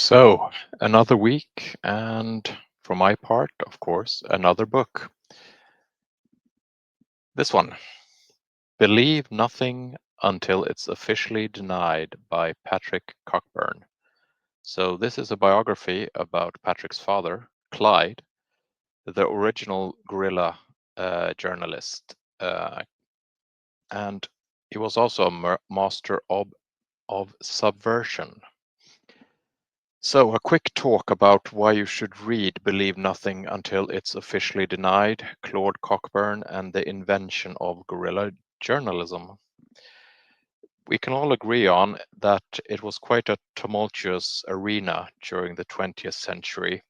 So, another week, and for my part, of course, another book. This one, Believe Nothing Until It's Officially Denied by Patrick Cockburn. So, this is a biography about Patrick's father, Clyde, the original guerrilla journalist. And he was also a master of subversion. So, a quick talk about why you should read Believe Nothing Until It's Officially Denied, Claude Cockburn and the Invention of Guerrilla Journalism. We can all agree on that it was quite a tumultuous arena during the 20th century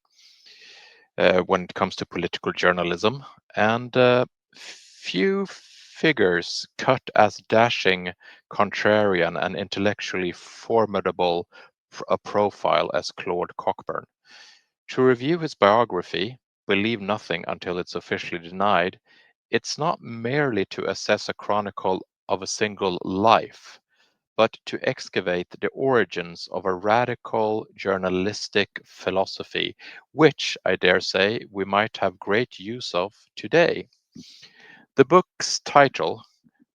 when it comes to political journalism, and few figures cut as dashing, contrarian, and intellectually formidable a profile as Claude Cockburn. To review his biography, Believe Nothing Until It's Officially Denied, it's not merely to assess a chronicle of a single life, but to excavate the origins of a radical journalistic philosophy, which, I dare say, we might have great use of today. The book's title,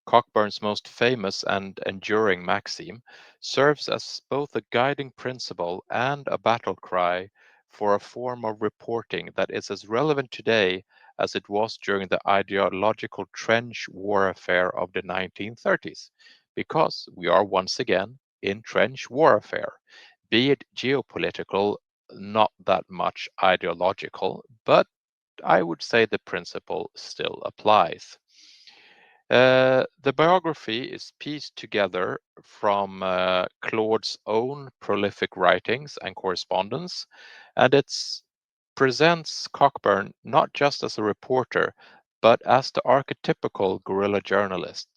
Cockburn's most famous and enduring maxim, serves as both a guiding principle and a battle cry for a form of reporting that is as relevant today as it was during the ideological trench warfare of the 1930s, because we are once again in trench warfare, be it geopolitical, not that much ideological, but I would say the principle still applies. The biography is pieced together from Claude's own prolific writings and correspondence, and it presents Cockburn not just as a reporter, but as the archetypical guerrilla journalist,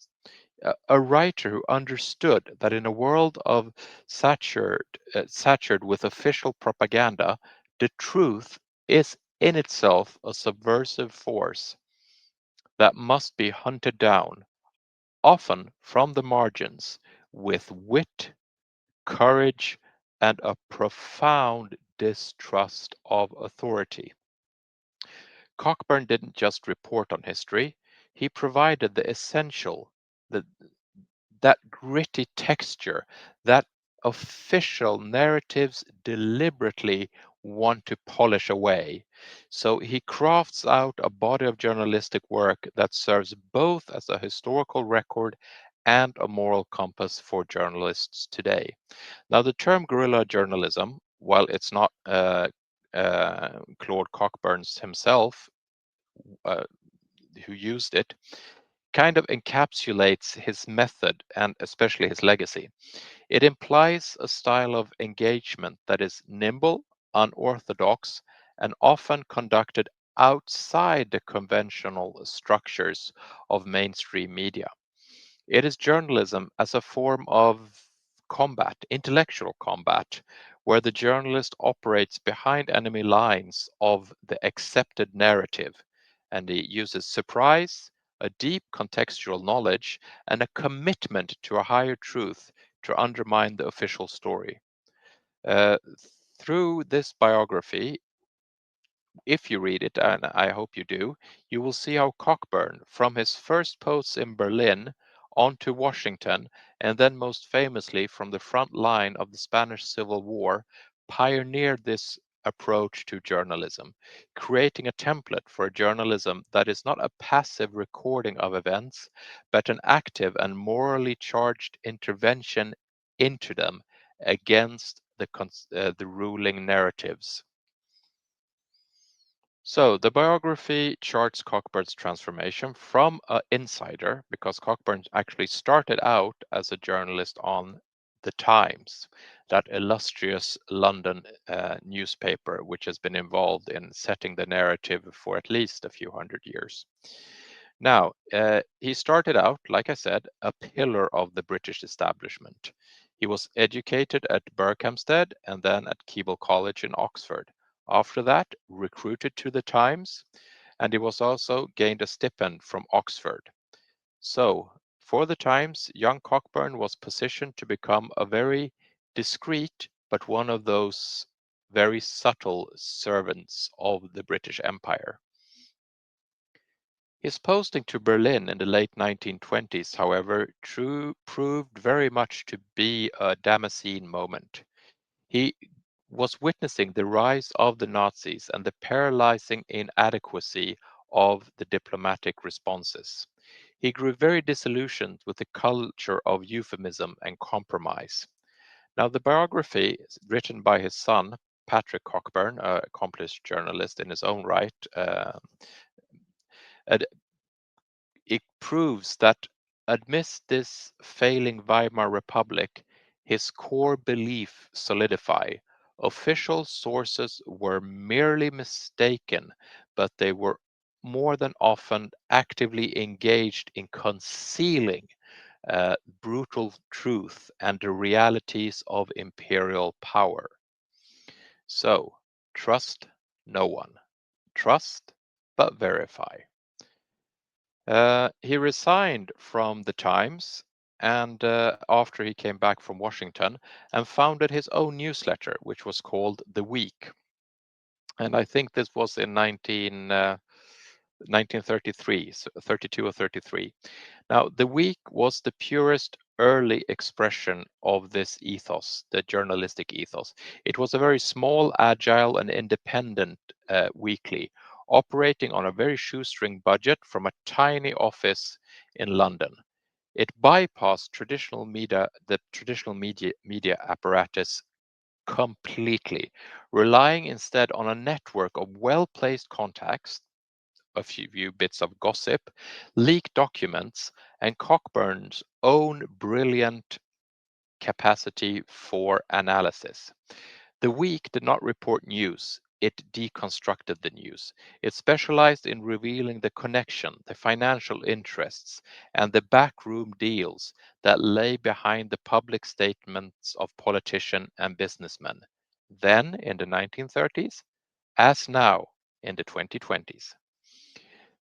a writer who understood that in a world of saturated with official propaganda, the truth is in itself a subversive force that must be hunted down, often from the margins, with wit, courage, and a profound distrust of authority. Cockburn didn't just report on history, he provided the essential, the, that gritty texture that official narratives deliberately want to polish away. So he crafts out a body of journalistic work that serves both as a historical record and a moral compass for journalists today. Now, the term guerrilla journalism, while it's not Claude Cockburns himself uh, who used it, kind of encapsulates his method and especially his legacy. It implies a style of engagement that is nimble, unorthodox, and often conducted outside the conventional structures of mainstream media. It is journalism as a form of combat, intellectual combat, where the journalist operates behind enemy lines of the accepted narrative, and he uses surprise, a deep contextual knowledge, and a commitment to a higher truth to undermine the official story. Uh, Through this biography, if you read it, and I hope you do, you will see how Cockburn, from his first posts in Berlin on to Washington, and then most famously from the front line of the Spanish Civil War, pioneered this approach to journalism, creating a template for a journalism that is not a passive recording of events, but an active and morally charged intervention into them against the ruling narratives. So the biography charts Cockburn's transformation from an insider, because Cockburn actually started out as a journalist on the Times, that illustrious London newspaper, which has been involved in setting the narrative for at least a few hundred years. Now, he started out, like I said, a pillar of the British establishment. He was educated at Berkhamsted and then at Keble College in Oxford. After that, recruited to the Times, and he was also gained a stipend from Oxford. So, for the Times, young Cockburn was positioned to become a very discreet, but one of those very subtle servants of the British Empire. His posting to Berlin in the late 1920s, however, proved very much to be a Damascene moment. He was witnessing the rise of the Nazis and the paralyzing inadequacy of the diplomatic responses. He grew very disillusioned with the culture of euphemism and compromise. Now, the biography is written by his son, Patrick Cockburn, an accomplished journalist in his own right, it proves that amidst this failing Weimar Republic, his core belief solidify. Official sources were merely mistaken, but they were more than often actively engaged in concealing brutal truth and the realities of imperial power. So, trust no one. Trust, but verify. He resigned from the Times and after he came back from Washington and founded his own newsletter, which was called The Week. And I think this was in 1933, so 32 or 33. Now, The Week was the purest early expression of this ethos, the journalistic ethos. It was a very small, agile, and independent weekly, operating on a very shoestring budget from a tiny office in London. It bypassed the traditional media apparatus completely, relying instead on a network of well-placed contacts, a few bits of gossip, leaked documents, and Cockburn's own brilliant capacity for analysis. The Week did not report news, it deconstructed the news. It specialized in revealing the connection, the financial interests, and the backroom deals that lay behind the public statements of politicians and businessmen, then in the 1930s, as now in the 2020s.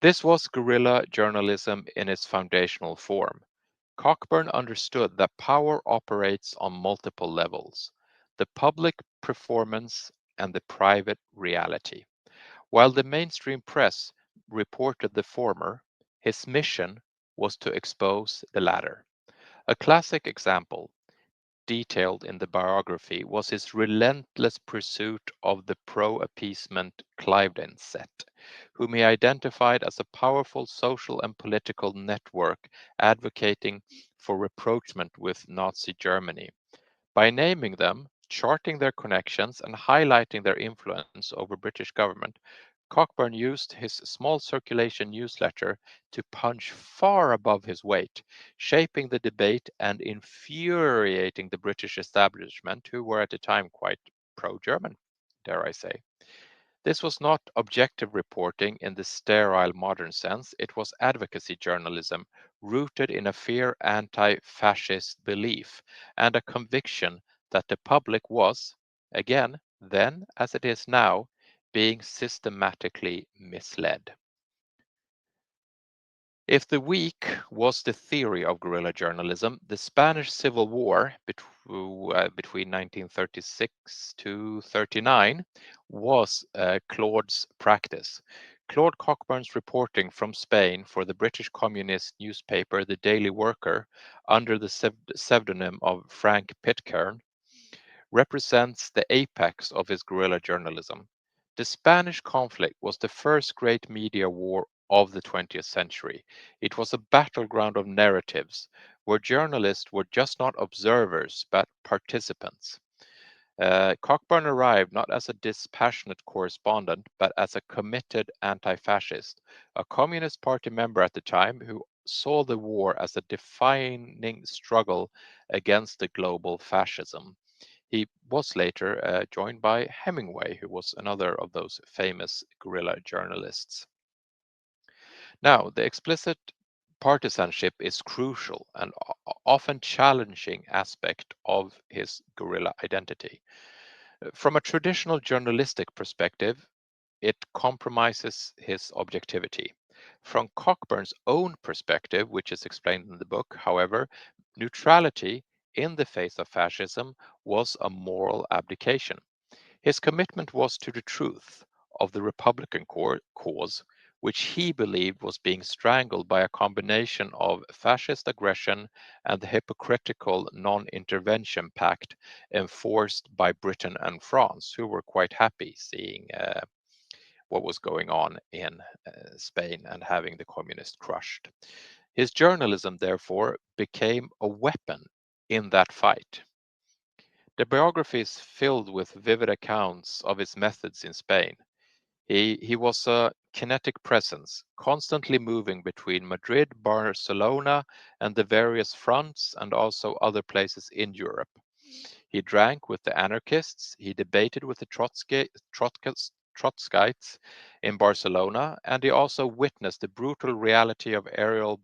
This was guerrilla journalism in its foundational form. Cockburn understood that power operates on multiple levels: the public performance and the private reality. While the mainstream press reported the former, his mission was to expose the latter. A classic example, detailed in the biography, was his relentless pursuit of the pro-appeasement Cliveden set, whom he identified as a powerful social and political network advocating for rapprochement with Nazi Germany. By naming them, charting their connections, and highlighting their influence over British government, Cockburn used his small circulation newsletter to punch far above his weight, shaping the debate and infuriating the British establishment, who were at the time quite pro-German, dare I say. This was not objective reporting in the sterile modern sense, it was advocacy journalism rooted in a fair anti-fascist belief and a conviction that the public was, again, then as it is now, being systematically misled. If the Week was the theory of guerrilla journalism, the Spanish Civil War between 1936 to 39 was Claude's practice. Claude Cockburn's reporting from Spain for the British communist newspaper The Daily Worker under the pseudonym of Frank Pitcairn represents the apex of his guerrilla journalism. The Spanish conflict was the first great media war of the 20th century. It was a battleground of narratives where journalists were just not observers but participants. Cockburn arrived not as a dispassionate correspondent but as a committed anti fascist, a Communist Party member at the time who saw the war as a defining struggle against the global fascism. He was later joined by Hemingway, who was another of those famous guerrilla journalists. Now, the explicit partisanship is crucial and often challenging aspect of his guerrilla identity. From a traditional journalistic perspective, it compromises his objectivity. From Cockburn's own perspective, which is explained in the book, however, neutrality in the face of fascism was a moral abdication. His commitment was to the truth of the Republican cause, which he believed was being strangled by a combination of fascist aggression and the hypocritical non-intervention pact enforced by Britain and France, who were quite happy seeing what was going on in Spain and having the communists crushed. His journalism, therefore, became a weapon in that fight. The biography is filled with vivid accounts of his methods in Spain. He was a kinetic presence, constantly moving between Madrid, Barcelona, and the various fronts, and also other places in Europe. He drank with the anarchists, he debated with the Trotskyites in Barcelona, and he also witnessed the brutal reality of aerial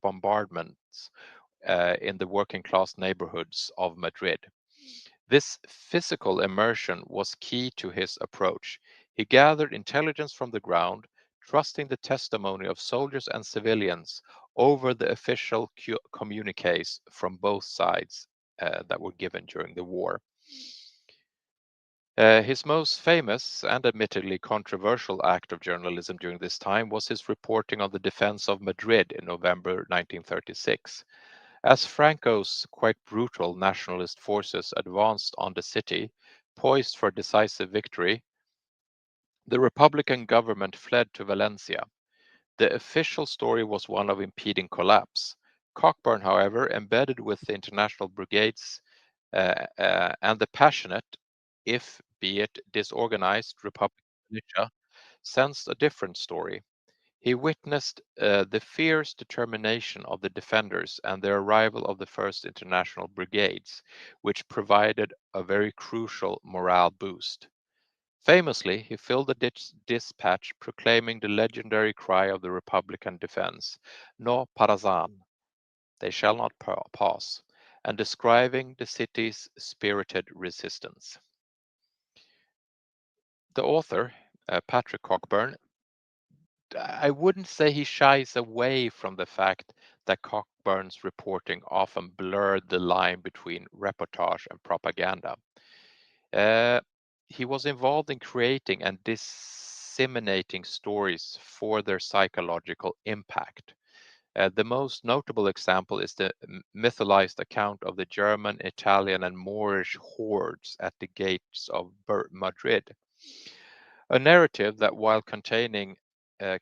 bombardments in the working class neighborhoods of Madrid. This physical immersion was key to his approach. He gathered intelligence from the ground, trusting the testimony of soldiers and civilians over the official communiques from both sides that were given during the war. His most famous and admittedly controversial act of journalism during this time was his reporting on the defense of Madrid in November 1936. As Franco's quite brutal nationalist forces advanced on the city, poised for decisive victory, the Republican government fled to Valencia. The official story was one of impending collapse. Cockburn, however, embedded with the international brigades and the passionate, if be it disorganized, Republican militia, sensed a different story. He witnessed the fierce determination of the defenders and the arrival of the First International Brigades, which provided a very crucial morale boost. Famously, he filled a dispatch proclaiming the legendary cry of the Republican defense, "No parazan," they shall not pass, and describing the city's spirited resistance. The author, Patrick Cockburn, I wouldn't say he shies away from the fact that Cockburn's reporting often blurred the line between reportage and propaganda. Uh, he was involved in creating and disseminating stories for their psychological impact. The most notable example is the mythologized account of the German, Italian, and Moorish hordes at the gates of Madrid. A narrative that, while containing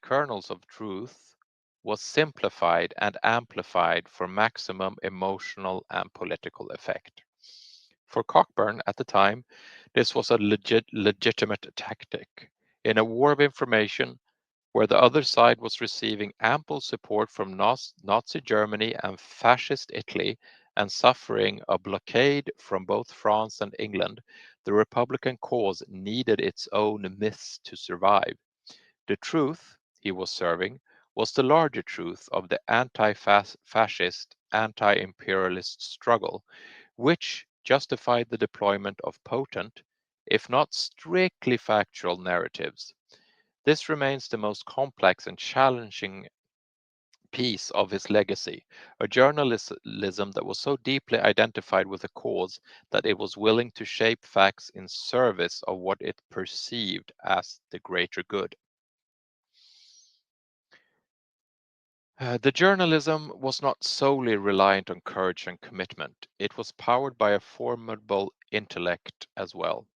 kernels of truth, was simplified and amplified for maximum emotional and political effect. For Cockburn at the time, this was a legitimate tactic. In a war of information, where the other side was receiving ample support from Nazi Germany and Fascist Italy and suffering a blockade from both France and England, the Republican cause needed its own myths to survive. The truth he was serving was the larger truth of the anti-fascist, anti-imperialist struggle, which justified the deployment of potent, if not strictly factual narratives. This remains the most complex and challenging piece of his legacy, a journalism that was so deeply identified with the cause that it was willing to shape facts in service of what it perceived as the greater good. The journalism was not solely reliant on courage and commitment. It was powered by a formidable intellect as well.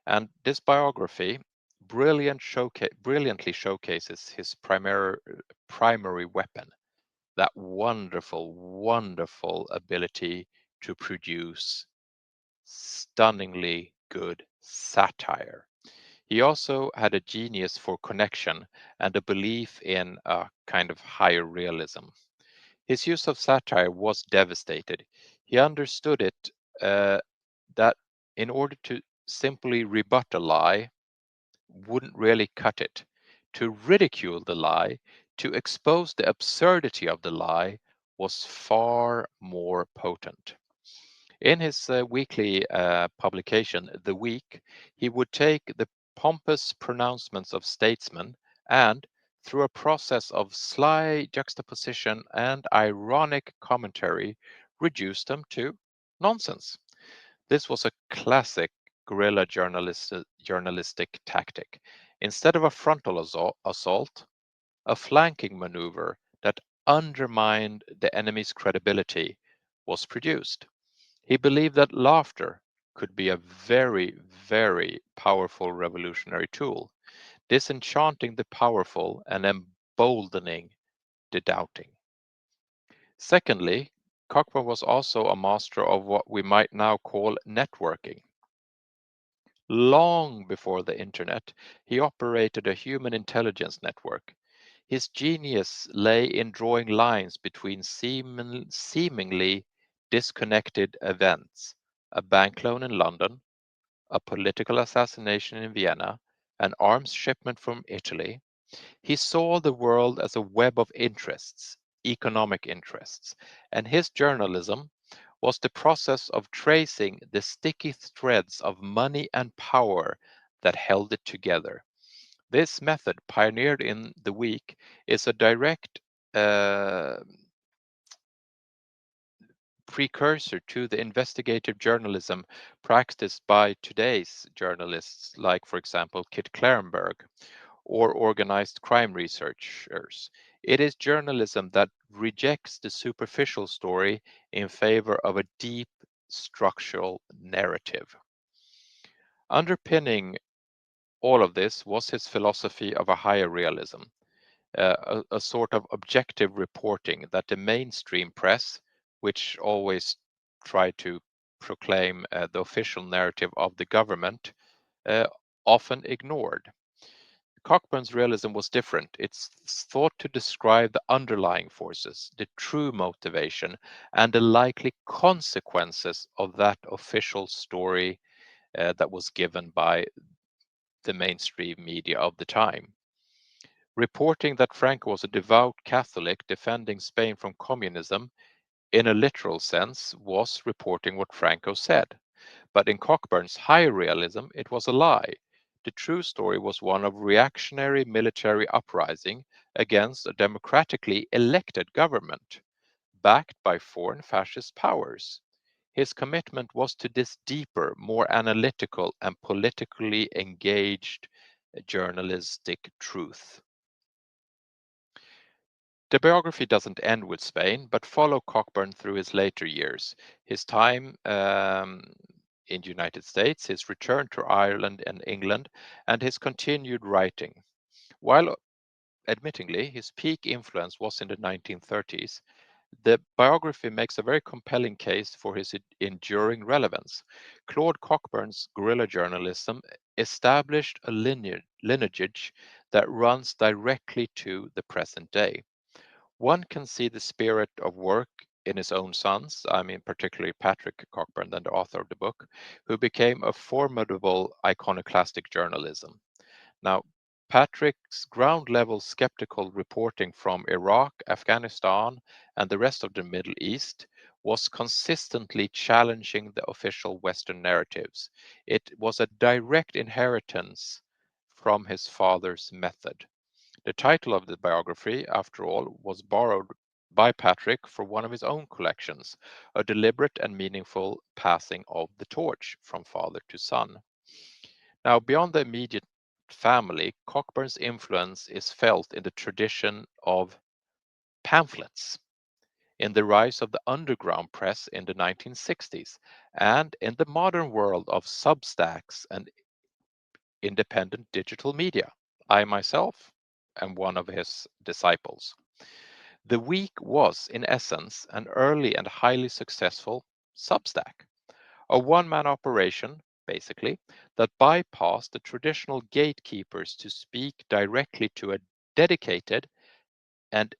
And this biography brilliantly showcases his primary weapon, that wonderful ability to produce stunningly good satire. He also had a genius for connection and a belief in a kind of higher realism. His use of satire was devastated. He understood it that in order to simply rebut a lie wouldn't really cut it. To ridicule the lie, to expose the absurdity of the lie, was far more potent. In his weekly publication, The Week, he would take the pompous pronouncements of statesmen and, through a process of sly juxtaposition and ironic commentary, reduce them to nonsense. This was a classic guerrilla journalistic tactic. Instead of a frontal assault, a flanking maneuver that undermined the enemy's credibility was produced. He believed that laughter could be a very, very powerful revolutionary tool, disenchanting the powerful and emboldening the doubting. Secondly, Cockburn was also a master of what we might now call networking. Long before the internet, he operated a human intelligence network. His genius lay in drawing lines between seemingly disconnected events: a bank loan in London, a political assassination in Vienna, an arms shipment from Italy. He saw the world as a web of interests, economic interests, and his journalism was the process of tracing the sticky threads of money and power that held it together. This method, pioneered in the week, is a direct uh, precursor to the investigative journalism practiced by today's journalists, like, for example, Kit Clarenberg, or organized crime researchers. It is journalism that rejects the superficial story in favor of a deep structural narrative. Underpinning all of this was his philosophy of a higher realism, a sort of objective reporting that the mainstream press, which always tried to proclaim the official narrative of the government, uh, often ignored. Cockburn's realism was different. It's thought to describe the underlying forces, the true motivation, and the likely consequences of that official story that was given by the mainstream media of the time. Reporting that Franco was a devout Catholic defending Spain from communism, in a literal sense, was reporting what Franco said. But in Cockburn's higher realism, it was a lie. The true story was one of reactionary military uprising against a democratically elected government, backed by foreign fascist powers. His commitment was to this deeper, more analytical, and politically engaged journalistic truth. The biography doesn't end with Spain, but follow Cockburn through his later years, his time in the United States, his return to Ireland and England, and his continued writing. While admittingly his peak influence was in the 1930s, the biography makes a very compelling case for his enduring relevance. Claude Cockburn's guerrilla journalism established a lineage that runs directly to the present day. One can see the spirit of work in his own sons, I mean, particularly Patrick Cockburn, the author of the book, who became a formidable iconoclastic journalism. Now, Patrick's ground level skeptical reporting from Iraq, Afghanistan, and the rest of the Middle East was consistently challenging the official Western narratives. It was a direct inheritance from his father's method. The title of the biography, after all, was borrowed by Patrick for one of his own collections, a deliberate and meaningful passing of the torch from father to son. Now, beyond the immediate family, Cockburn's influence is felt in the tradition of pamphlets, in the rise of the underground press in the 1960s, and in the modern world of Substacks and independent digital media. I myself am one of his disciples. The Week was, in essence, an early and highly successful Substack, a one-man operation, basically, that bypassed the traditional gatekeepers to speak directly to a dedicated and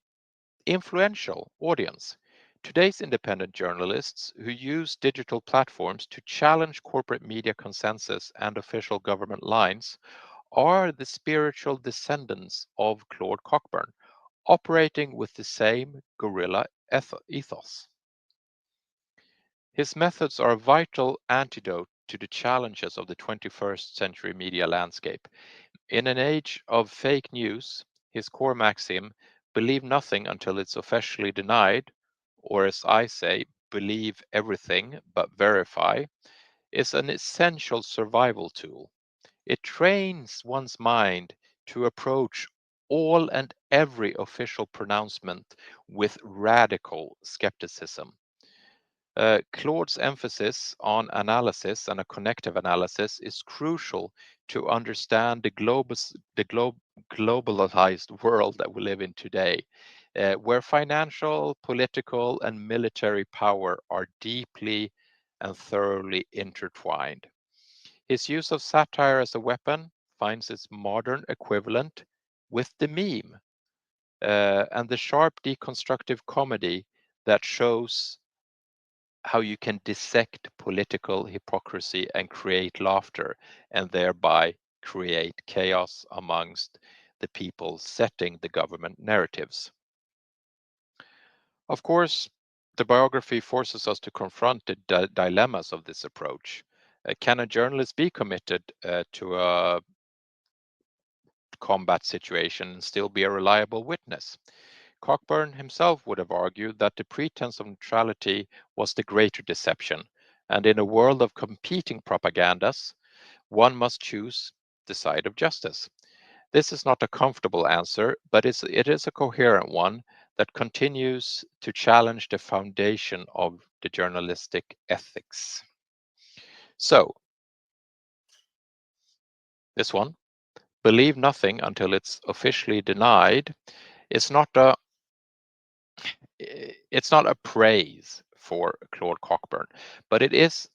influential audience. Today's independent journalists who use digital platforms to challenge corporate media consensus and official government lines are the spiritual descendants of Claude Cockburn, operating with the same guerrilla ethos. His methods are a vital antidote to the challenges of the 21st century media landscape. In an age of fake news, his core maxim, believe nothing until it's officially denied, or as I say, believe everything but verify, is an essential survival tool. It trains one's mind to approach all and every official pronouncement with radical skepticism. Claude's emphasis on analysis and a connective analysis is crucial to understand globalized world that we live in today, where financial, political, and military power are deeply and thoroughly intertwined. His use of satire as a weapon finds its modern equivalent with the meme, and the sharp deconstructive comedy that shows how you can dissect political hypocrisy and create laughter, and thereby create chaos amongst the people setting the government narratives. Of course, the biography forces us to confront the dilemmas of this approach. Can a journalist be committed to a combat situation and still be a reliable witness? Cockburn himself would have argued that the pretense of neutrality was the greater deception, and in a world of competing propagandas, one must choose the side of justice. This is not a comfortable answer, but it is a coherent one that continues to challenge the foundation of the journalistic ethics. So, this one, believe nothing until it's officially denied, is not a it's not a praise for Claude Cockburn, but it is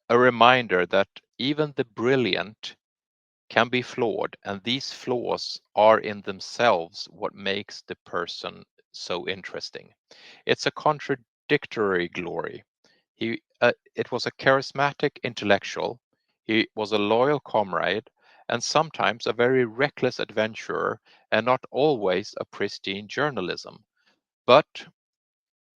a reminder that even the brilliant can be flawed, and these flaws are in themselves what makes the person so interesting. It's a contradictory glory. It was a charismatic intellectual, he was a loyal comrade, and sometimes a very reckless adventurer, and not always a pristine journalism. But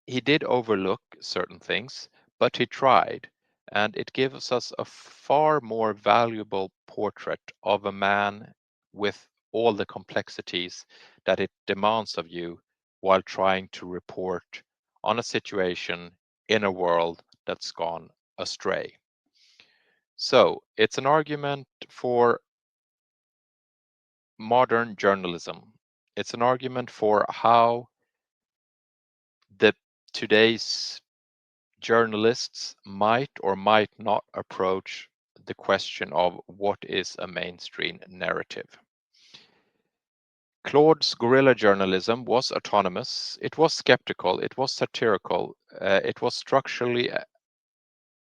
he did overlook certain things, but he tried, and it gives us a far more valuable portrait of a man with all the complexities that it demands of you while trying to report on a situation in a world that's gone astray. So it's an argument for modern journalism. It's an argument for how the today's journalists might or might not approach the question of what is a mainstream narrative. Claude's guerrilla journalism was autonomous, it was skeptical, it was satirical, it was structurally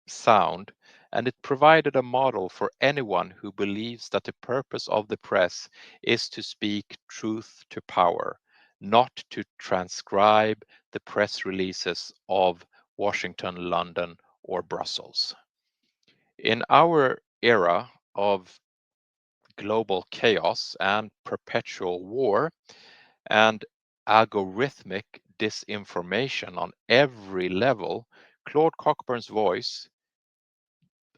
sound, and it provided a model for anyone who believes that the purpose of the press is to speak truth to power, not to transcribe the press releases of Washington, London, or Brussels. In our era of global chaos and perpetual war and algorithmic disinformation on every level, Claude Cockburn's voice,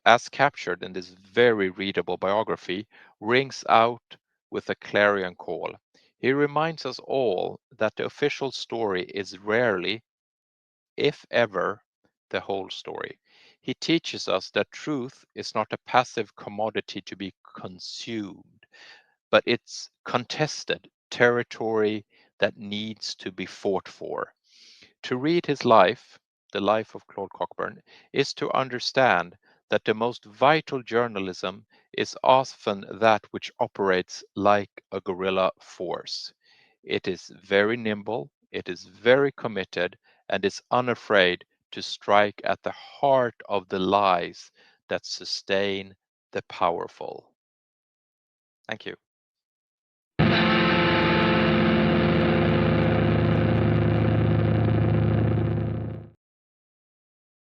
as captured in this very readable biography, rings out with a clarion call. He reminds us all that the official story is rarely, if ever, the whole story. He teaches us that truth is not a passive commodity to be consumed, but it's contested territory that needs to be fought for. To read his life, the life of Claude Cockburn, is to understand that the most vital journalism is often that which operates like a guerrilla force. It is very nimble, it is very committed, and is unafraid to strike at the heart of the lies that sustain the powerful. Thank you.